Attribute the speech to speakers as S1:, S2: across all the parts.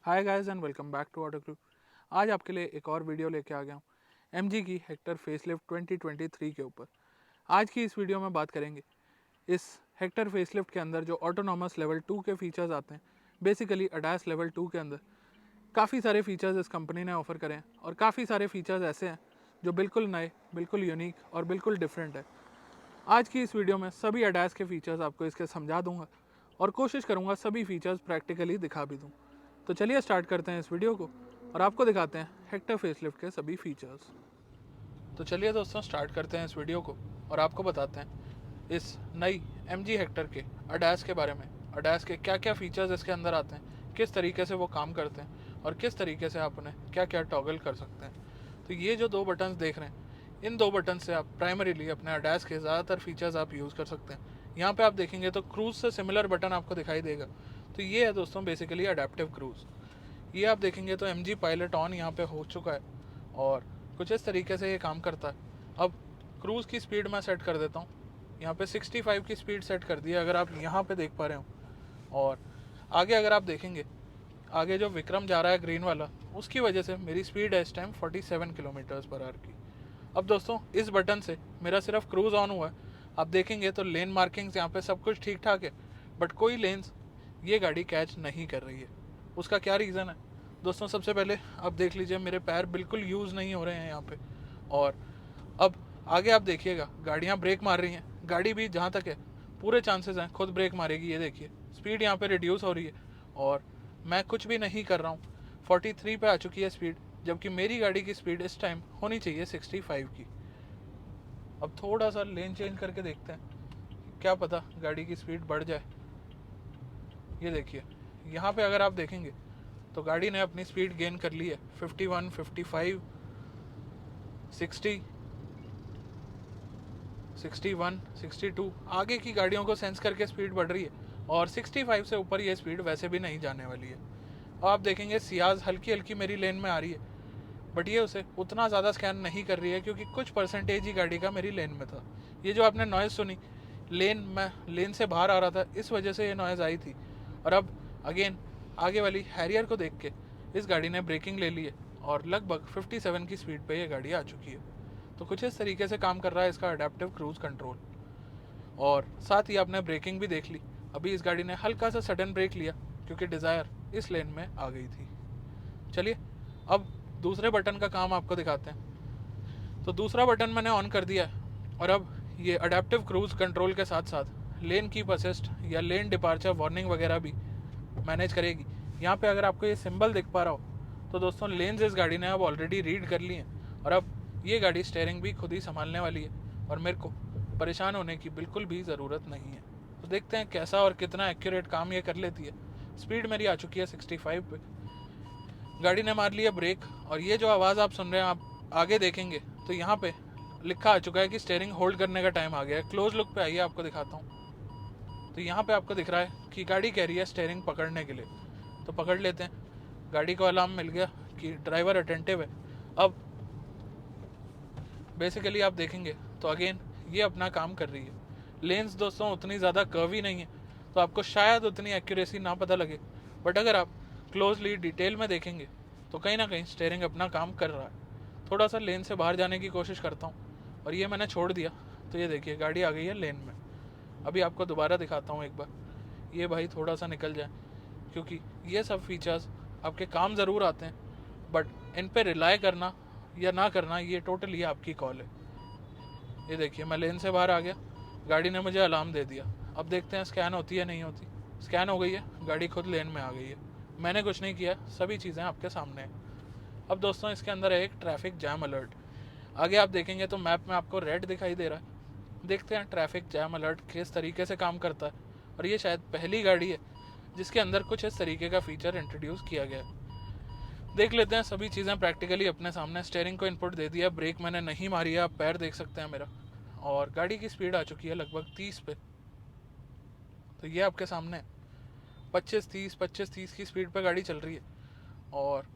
S1: Hi guys and welcome back to auto crew. आज आपके लिए एक और वीडियो लेके आ गया हूँ एमजी की हेक्टर फेसलिफ्ट 2023 के ऊपर। आज की इस वीडियो में बात करेंगे इस हेक्टर फेसलिफ्ट के अंदर जो ऑटोनॉमस लेवल 2 के फीचर्स आते हैं। बेसिकली अडास लेवल 2 के अंदर काफ़ी सारे फीचर्स इस कंपनी ने ऑफ़र करे हैं और काफ़ी सारे फीचर्स ऐसे हैं जो बिल्कुल नए, बिल्कुल यूनिक और बिल्कुल डिफरेंट है। आज की इस वीडियो में सभी अडास के फीचर्स आपको इसके समझा दूंगा और कोशिश करूंगा सभी फीचर्स प्रैक्टिकली दिखा भी दूं। तो चलिए स्टार्ट करते हैं इस वीडियो को और आपको दिखाते हैं हेक्टर फेसलिफ्ट के सभी फीचर्स। तो चलिए दोस्तों स्टार्ट करते हैं इस वीडियो को और आपको बताते हैं इस नई MG हेक्टर के अडास के बारे में। अडास के क्या क्या फीचर्स इसके अंदर आते हैं, किस तरीके से वो काम करते हैं और किस तरीके से आप उन्हें क्या क्या टॉगल कर सकते हैं। तो ये जो दो बटन्स देख रहे हैं, इन दो बटन से आप प्राइमरीली अपने अडास के ज़्यादातर फीचर्स आप यूज़ कर सकते हैं। यहाँ पे आप देखेंगे तो क्रूज़ से सिमिलर बटन आपको दिखाई देगा। तो ये है दोस्तों बेसिकली अडेप्टिव क्रूज़। ये आप देखेंगे तो MG पायलट ऑन यहाँ पे हो चुका है और कुछ इस तरीके से ये काम करता है। अब क्रूज़ की स्पीड मैं सेट कर देता हूँ, यहाँ पे 65 की स्पीड सेट कर दी है अगर आप यहाँ पे देख पा रहे हो। और आगे अगर आप देखेंगे, आगे जो विक्रम जा रहा है ग्रीन वाला, उसकी वजह से मेरी स्पीड है इस टाइम 47 किलोमीटर्स पर आवर की। अब दोस्तों इस बटन से मेरा सिर्फ क्रूज़ ऑन हुआ है। आप देखेंगे तो लेन मार्किंग्स यहाँ पे सब कुछ ठीक ठाक है, बट कोई लेन्स ये गाड़ी कैच नहीं कर रही है। उसका क्या रीज़न है दोस्तों? सबसे पहले आप देख लीजिए मेरे पैर बिल्कुल यूज़ नहीं हो रहे हैं यहाँ पे। और अब आगे आप देखिएगा गाड़ियाँ ब्रेक मार रही हैं, गाड़ी भी जहाँ तक है पूरे चांसेस हैं खुद ब्रेक मारेगी। ये देखिए स्पीड यहाँ पे रिड्यूस हो रही है और मैं कुछ भी नहीं कर रहा हूँ, 43 पे आ चुकी है स्पीड, जबकि मेरी गाड़ी की स्पीड इस टाइम होनी चाहिए 65 की। अब थोड़ा सा लेन चेंज करके देखते हैं, क्या पता गाड़ी की स्पीड बढ़ जाए। ये देखिए यहाँ पे अगर आप देखेंगे तो गाड़ी ने अपनी स्पीड गेन कर ली है 51, 55, 60, 61, 62। आगे की गाड़ियों को सेंस करके स्पीड बढ़ रही है और 65 से ऊपर ये स्पीड वैसे भी नहीं जाने वाली है। और आप देखेंगे सियाज हल्की हल्की मेरी लेन में आ रही है, बट ये उसे उतना ज़्यादा स्कैन नहीं कर रही है क्योंकि कुछ परसेंटेज ही गाड़ी का मेरी लेन में था। ये जो आपने नॉइज़ सुनी, मैं लेन से बाहर आ रहा था, इस वजह से ये नॉइज़ आई थी। और अब अगेन आगे वाली हैरियर को देख के इस गाड़ी ने ब्रेकिंग ले ली है और लगभग 57 की स्पीड पे ये गाड़ी आ चुकी है। तो कुछ इस तरीके से काम कर रहा है इसका अडेप्टिव क्रूज़ कंट्रोल। और साथ ही आपने ब्रेकिंग भी देख ली, अभी इस गाड़ी ने हल्का सा सडन ब्रेक लिया क्योंकि डिज़ायर इस लेन में आ गई थी। चलिए अब दूसरे बटन का काम आपको दिखाते हैं। तो दूसरा बटन मैंने ऑन कर दिया है और अब ये अडेप्टिव क्रूज़ कंट्रोल के साथ साथ लेन कीप असिस्ट या लेन डिपार्चर वार्निंग वगैरह भी मैनेज करेगी। यहाँ पे अगर आपको ये सिंबल दिख पा रहा हो तो दोस्तों लेन्स इस गाड़ी ने अब ऑलरेडी रीड कर लिए हैं और अब ये गाड़ी स्टेयरिंग भी खुद ही संभालने वाली है और मेरे को परेशान होने की बिल्कुल भी ज़रूरत नहीं है। तो देखते हैं कैसा और कितना एक्यूरेट काम ये कर लेती है। स्पीड मेरी आ चुकी है 65 पे, गाड़ी ने मार लिया ब्रेक और ये जो आवाज़ आप सुन रहे हैं, आप आगे देखेंगे तो यहाँ पे लिखा आ चुका है कि स्टेयरिंग होल्ड करने का टाइम आ गया है। क्लोज लुक पे आइए आपको दिखाता हूँ। तो यहाँ पे आपको दिख रहा है कि गाड़ी कह रही है स्टेयरिंग पकड़ने के लिए, तो पकड़ लेते हैं। गाड़ी को अलार्म मिल गया कि ड्राइवर अटेंटिव है। अब बेसिकली आप देखेंगे तो अगेन ये अपना काम कर रही है। लेंस दोस्तों उतनी ज़्यादा कर्वी नहीं है तो आपको शायद उतनी एक्यूरेसी ना पता लगे, बट अगर आप क्लोजली डिटेल में देखेंगे तो कहीं ना कहीं स्टेयरिंग अपना काम कर रहा है। थोड़ा सा लेन से बाहर जाने की कोशिश करता हूँ और ये मैंने छोड़ दिया तो ये देखिए गाड़ी आ गई है लेन में। अभी आपको दोबारा दिखाता हूँ एक बार, ये भाई थोड़ा सा निकल जाए, क्योंकि ये सब फीचर्स आपके काम ज़रूर आते हैं, बट इन पे रिलाई करना या ना करना ये टोटली आपकी कॉल है। ये देखिए मैं लेन से बाहर आ गया, गाड़ी ने मुझे अलार्म दे दिया। अब देखते हैं स्कैन होती है नहीं होती। स्कैन हो गई है, गाड़ी खुद लेन में आ गई है, मैंने कुछ नहीं किया, सभी चीज़ें आपके सामने हैं। अब दोस्तों इसके अंदर है एक ट्रैफिक जैम अलर्ट। आगे आप देखेंगे तो मैप में आपको रेड दिखाई दे रहा है। देखते हैं ट्रैफिक जैम अलर्ट किस तरीके से काम करता है। और ये शायद पहली गाड़ी है जिसके अंदर कुछ इस तरीके का फीचर इंट्रोड्यूस किया गया है। देख लेते हैं सभी चीज़ें प्रैक्टिकली अपने सामने। स्टेयरिंग को इनपुट दे दिया, ब्रेक मैंने नहीं मारी है, आप पैर देख सकते हैं मेरा, और गाड़ी की स्पीड आ चुकी है लगभग 30 पे। तो ये आपके सामने 25-30 की स्पीड पे गाड़ी चल रही है और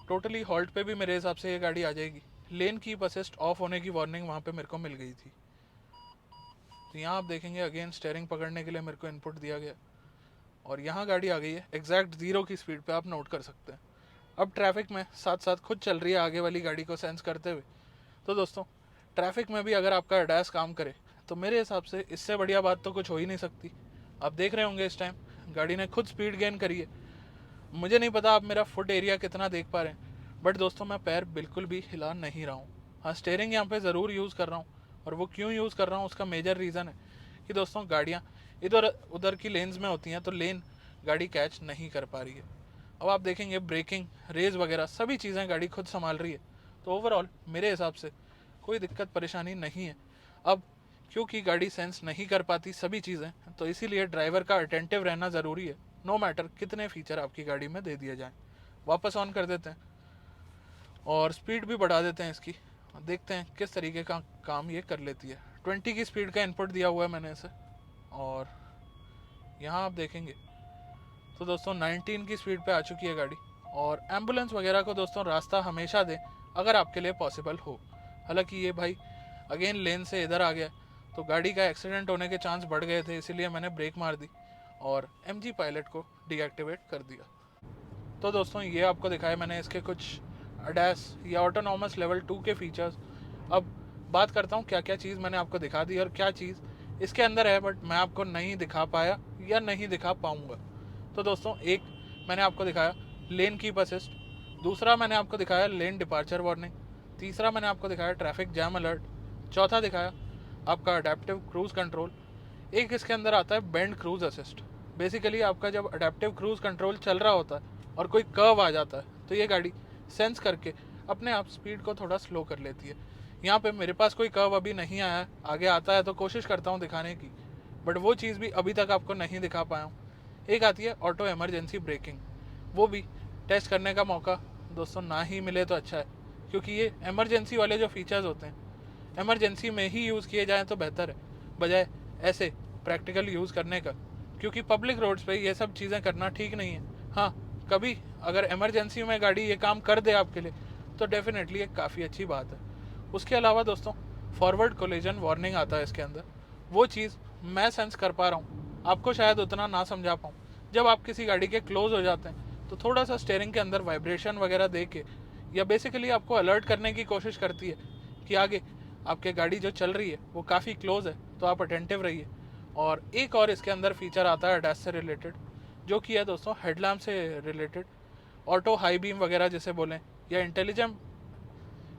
S1: टोटली हॉल्ट पे भी मेरे हिसाब से ये गाड़ी आ जाएगी। लेन कीप असिस्ट ऑफ होने की वार्निंग वहाँ पे मेरे को मिल गई थी। तो यहाँ आप देखेंगे अगेन स्टेयरिंग पकड़ने के लिए मेरे को इनपुट दिया गया और यहाँ गाड़ी आ गई है एग्जैक्ट 0 की स्पीड पे, आप नोट कर सकते हैं। अब ट्रैफिक में साथ साथ खुद चल रही है आगे वाली गाड़ी को सेंस करते हुए। तो दोस्तों ट्रैफिक में भी अगर आपका ADAS काम करे तो मेरे हिसाब से इससे बढ़िया बात तो कुछ हो ही नहीं सकती। आप देख रहे होंगे इस टाइम गाड़ी ने खुद स्पीड गेन करी है। मुझे नहीं पता आप मेरा फुट एरिया कितना देख पा रहे हैं, बट दोस्तों मैं पैर बिल्कुल भी हिला नहीं रहा हूँ। हाँ, स्टेयरिंग यहाँ पे ज़रूर यूज़ कर रहा हूँ, और वो क्यों यूज़ कर रहा हूँ उसका मेजर रीज़न है कि दोस्तों गाड़ियाँ इधर उधर की लेन्स में होती हैं तो लेन गाड़ी कैच नहीं कर पा रही है। अब आप देखेंगे ब्रेकिंग, रेस वगैरह सभी चीज़ें गाड़ी खुद संभाल रही है। तो ओवरऑल मेरे हिसाब से कोई दिक्कत परेशानी नहीं है। अब क्योंकि गाड़ी सेंस नहीं कर पाती सभी चीज़ें, तो इसीलिए ड्राइवर का अटेंटिव रहना ज़रूरी है, नो मैटर कितने फीचर आपकी गाड़ी में दे दिए जाएं। वापस ऑन कर देते हैं और स्पीड भी बढ़ा देते हैं इसकी, देखते हैं किस तरीके का काम ये कर लेती है। 20 की स्पीड का इनपुट दिया हुआ है मैंने इसे, और यहाँ आप देखेंगे तो दोस्तों 19 की स्पीड पे आ चुकी है गाड़ी। और एम्बुलेंस वगैरह को दोस्तों रास्ता हमेशा दें अगर आपके लिए पॉसिबल हो। हालांकि ये भाई अगेन लेन से इधर आ गया तो गाड़ी का एक्सीडेंट होने के चांस बढ़ गए थे, इसीलिए मैंने ब्रेक मार दी और MG पायलट को डीएक्टिवेट कर दिया। तो दोस्तों ये आपको दिखाया मैंने इसके कुछ ADAS या ऑटोनॉमस लेवल 2 के फीचर्स। अब बात करता हूँ क्या क्या चीज़ मैंने आपको दिखा दी और क्या चीज़ इसके अंदर है बट मैं आपको नहीं दिखा पाया या नहीं दिखा पाऊँगा। तो दोस्तों एक मैंने आपको दिखाया लेन कीप असिस्ट, दूसरा मैंने आपको दिखाया लेन डिपार्चर वार्निंग, तीसरा मैंने आपको दिखाया ट्रैफिक जैम अलर्ट, चौथा दिखाया आपका अडेप्टिव क्रूज़ कंट्रोल, एक इसके अंदर आता है बेंड क्रूज़ असिस्ट। बेसिकली आपका जब अडेप्टिव क्रूज़ कंट्रोल चल रहा होता है और कोई कर्व आ जाता है तो ये गाड़ी सेंस करके अपने आप स्पीड को थोड़ा स्लो कर लेती है। यहाँ पे मेरे पास कोई कर्व अभी नहीं आया है, आगे आता है तो कोशिश करता हूँ दिखाने की, बट वो चीज़ भी अभी तक आपको नहीं दिखा पाया हूँ। एक आती है ऑटो एमरजेंसी ब्रेकिंग, वो भी टेस्ट करने का मौका दोस्तों ना ही मिले तो अच्छा है, क्योंकि ये एमरजेंसी वाले जो फीचर्स होते हैं एमरजेंसी में ही यूज़ किए जाएँ तो बेहतर है, बजाय ऐसे प्रैक्टिकल यूज़ करने का, क्योंकि पब्लिक रोड्स पे ये सब चीज़ें करना ठीक नहीं है। हाँ, कभी अगर इमरजेंसी में गाड़ी ये काम कर दे आपके लिए तो डेफिनेटली एक काफ़ी अच्छी बात है। उसके अलावा दोस्तों फॉरवर्ड कोलिजन वार्निंग आता है इसके अंदर, वो चीज़ मैं सेंस कर पा रहा हूँ, आपको शायद उतना ना समझा पाऊँ। जब आप किसी गाड़ी के क्लोज हो जाते हैं तो थोड़ा सा स्टेयरिंग के अंदर वाइब्रेशन वगैरह दे के या बेसिकली आपको अलर्ट करने की कोशिश करती है कि आगे आपके गाड़ी जो चल रही है वो काफ़ी क्लोज है, तो आप अटेंटिव रहिए। और एक और इसके अंदर फीचर आता है ADAS से रिलेटेड, जो कि है दोस्तों हेडलैम्प से रिलेटेड, ऑटो हाई बीम वगैरह जिसे बोलें, या इंटेलिजेंट,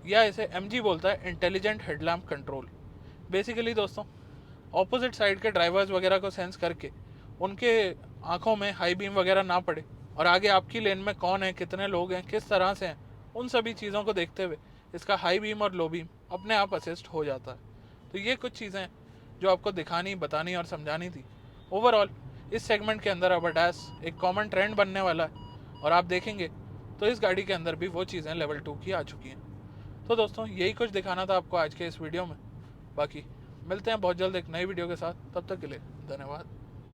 S1: या इसे MG बोलता है इंटेलिजेंट हेडलैम्प कंट्रोल। बेसिकली दोस्तों ऑपोजिट साइड के ड्राइवर्स वगैरह को सेंस करके उनके आंखों में हाई बीम वगैरह ना पड़े और आगे आपकी लेन में कौन है, कितने लोग हैं, किस तरह से हैं, उन सभी चीज़ों को देखते हुए इसका हाई बीम और लो बीम अपने आप असिस्ट हो जाता है। तो ये कुछ चीज़ें जो आपको दिखानी, बतानी और समझानी थी। ओवरऑल इस सेगमेंट के अंदर अब ADAS एक कॉमन ट्रेंड बनने वाला है, और आप देखेंगे तो इस गाड़ी के अंदर भी वो चीज़ें लेवल 2 की आ चुकी हैं। तो दोस्तों यही कुछ दिखाना था आपको आज के इस वीडियो में। बाकी मिलते हैं बहुत जल्द एक नई वीडियो के साथ, तब तक के लिए धन्यवाद।